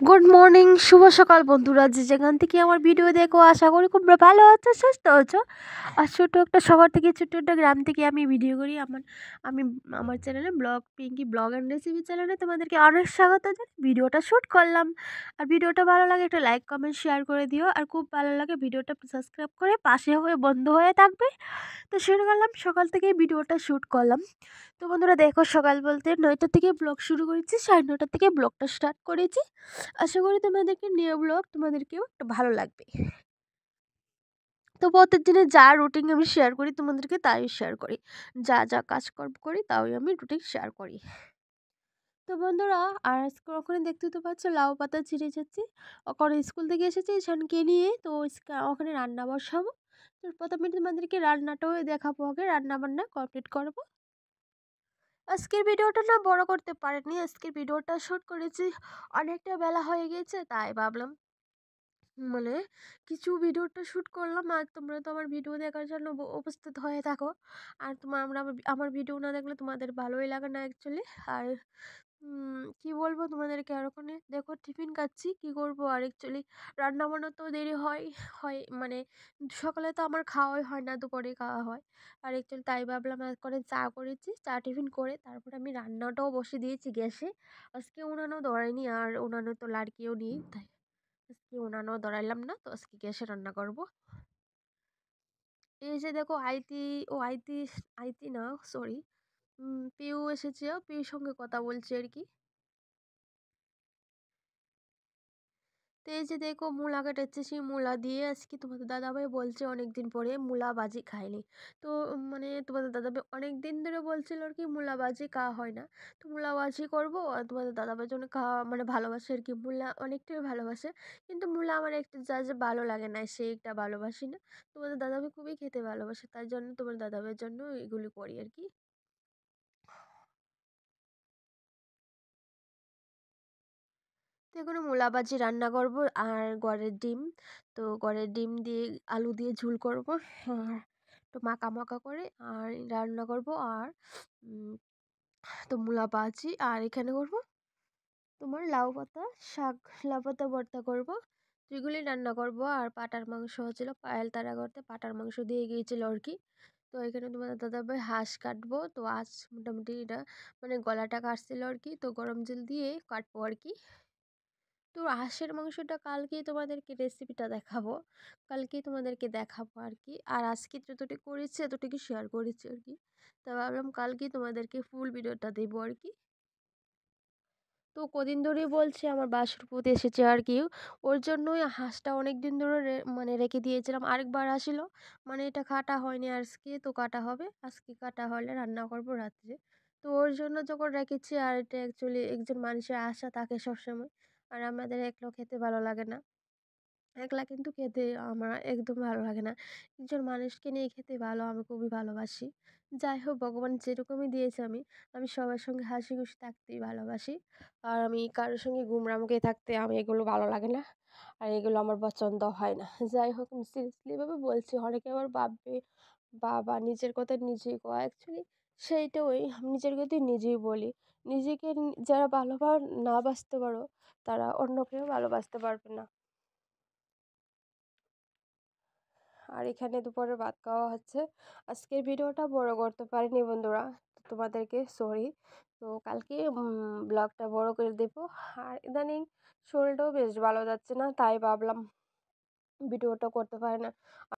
Good morning, শুভ সকাল বন্ধুরা, যে যেখান থেকে আমার ভিডিও দেখো। আশা করি খুব ভালো আছো, সুস্থ আছো। আর ছোটো একটা শহর থেকে, ছোট্ট একটা গ্রাম থেকে আমি ভিডিও করি। আমি আমার চ্যানেলে পিঙ্কি ব্লগ অ্যান্ড রেসিপি চ্যানেলে তোমাদেরকে অনেক স্বাগত জানাই। ভিডিওটা শ্যুট করলাম। আর ভিডিওটা ভালো লাগে একটা লাইক কমেন্ট শেয়ার করে দিও। আর খুব ভালো লাগে ভিডিওটা সাবস্ক্রাইব করে পাশে হয়ে বন্ধ হয়ে থাকবে। তো শুরু করলাম, সকাল থেকেই ভিডিওটা শ্যুট করলাম। তো বন্ধুরা দেখো, সকাল বলতে 9টা থেকে ব্লগ শুরু করেছি, 9:30 থেকে ব্লগটা স্টার্ট করেছি। আশা করি তোমাদেরকে নিউ ব্লগ তোমাদেরকেও একটু ভালো লাগবে। তো প্রত্যেকদিনে যা রুটিন আমি শেয়ার করি তোমাদেরকে তাই শেয়ার করি, যা যা কাজকর্ম করি তাই আমি রুটিন শেয়ার করি। তো বন্ধুরা, আর আজকে ওখানে দেখতে তো পাচ্ছ লাউ পাতা ছিঁড়ে যাচ্ছি। ওখানে স্কুল থেকে এসেছি শানকে নিয়ে, তো ওখানে রান্না বসাবো। তো প্রথমে তোমাদেরকে রান্নাটাও দেখাবো, আগে রান্না বান্না কমপ্লিট করবো। আজকের ভিডিওটা না বড় করতে পারিনি, আজকের ভিডিওটা শ্যুট করেছি অনেকটা বেলা হয়ে গেছে, তাই ভাবলাম মানে কিছু ভিডিওটা শ্যুট করলাম। আর তোমরা তো আমার ভিডিও দেখার জন্য উপস্থিত হয়ে থাকো। আর আমার ভিডিও না দেখলে তোমাদের ভালোই লাগে না অ্যাকচুয়ালি। আর কি বলবো তোমাদেরকে, আর ওখানে দেখো টিফিন খাচ্ছি, কি করব। আর অ্যাকচুয়ালি রান্না বান্নাতেও দেরি হয় হয় মানে সকালে তো আমার খাওয়াই হয় না, দুপুরে খাওয়া হয়। আর অ্যাকচুয়ালি তাই ভাবলাম করে চা করেছি, চা টিফিন করে তারপরে আমি রান্নাটাও বসে দিয়েছি গ্যাসে। আজকে উনানও ধরাইনি, আর উনানে তো লাড়কিও নেই, তাই আজকে উনানও ধরাইলাম না। তো আজকে গ্যাসে রান্না করব। এই যে দেখো আইতি, ও আইতি, আইতি না সরি, পিউ এসেছে, পিউর সঙ্গে কথা বলছে আর কি। তো এই যে দেখো মূলা কাটাচ্ছে, সেই মূলা দিয়ে আজকে তোমাদের দাদাভাই বলছে অনেকদিন পরে মূলা ভাজি খায়নি। তো তোমাদের দাদাভাই অনেক দিন ধরে বলছিল আর কি মূলা ভাজি খাওয়া হয় না। তো মূলা ভাজি করবো, আর তোমাদের দাদাভাই জন্য খাওয়া ভালোবাসে আর কি, মূলা অনেকটাই ভালোবাসে। কিন্তু মূলা আমার একটা যা যে ভালো লাগে না, সে একটা ভালোবাসি না। তোমাদের দাদাভাই খুবই খেতে ভালোবাসে, তাই জন্য তোমার দাদাভাইয়ের জন্য এগুলি করি আর কি। তো এখানে মূলা ভাজি রান্না করব, আর গড়ের ডিম। তো গড়ের ডিম দিয়ে আলু দিয়ে ঝুল করব, আর একটু মাখা মাখা করে আর রান্না করব। আর উম, তো মূলা ভাজি, আর এখানে করব তোমার লাউ পাতা শাক, লাউ পাতা ভর্তা করব। তো এগুলি রান্না করব। আর পাটার মাংস হচ্ছিল, পায়েল তারা করতে পাটার মাংস দিয়ে গিয়েছিল আর কি। তো এখানে তোমাদের দাদাভাই হাঁস কাটবো, তো আজ মোটামুটি এটা গলাটা কাটছিল আর কি, তো গরম জল দিয়ে কাটবো আর কি। তো হাঁসের মাংসটা কালকেই তোমাদেরকে রেসিপিটা দেখাবো, কালকেই তোমাদেরকে দেখাবো আর কি। আর আজকে যতটুকু করেছি এতটুকু শেয়ার করেছি আর কি। তা ভাবলাম কালকেই তোমাদেরকে ফুল ভিডিওটা দেবো আর কি। তো কদিন ধরেই বলছে আমার বাসুরপুত এসেছে আর কি, ওর জন্যই হাঁসটা অনেক দিন ধরে রেখে দিয়েছিলাম। আরেকবার আসিল, এটা কাটা হয়নি, আজকে তো কাটা হবে, আজকে কাটা হলে রান্না করব রাত্রে। তো ওর জন্য যখন রেখেছি, আর এটা অ্যাকচুয়ালি একজন মানুষের আশা থাকে সবসময়। আর আমাদের একলা খেতে ভালো লাগে না, একলা কিন্তু খেতে আমার একদম ভালো লাগে না। একজন মানুষকে নিয়ে খেতে আমি খুবই ভালোবাসি। যাই হোক, ভগবান যেরকমই দিয়েছে, আমি সবার সঙ্গে হাসি খুশি থাকতেই ভালোবাসি। আর আমি কারোর সঙ্গে গুমরামকে থাকতে আমি এগুলো ভালো লাগে না, আর এগুলো আমার পছন্দ হয় না। যাই হোক, আমি সিরিয়াসলিভাবে বলছি, অনেকে আবার ভাববে বাবা নিজের কথা নিজেই কয়, অ্যাকচুয়ালি সেইটাই, আমি নিজের কথাই নিজেই বলি। নিজেকে যারা ভালোভাবে না বাসতে পারো, তারা অন্য কেউ ভালোবাসতে পারবে না। আর এখানে দুপুরে ভাত খাওয়া হচ্ছে। আজকের ভিডিওটা বড় করতে পারিনি বন্ধুরা, তো তোমাদেরকে সরি। তো কালকে ব্লগটা বড় করে দেবো। আর ইদানিং শরীরটাও বেশ ভালো যাচ্ছে না, তাই ভাবলাম ভিডিওটা করতে পারি না।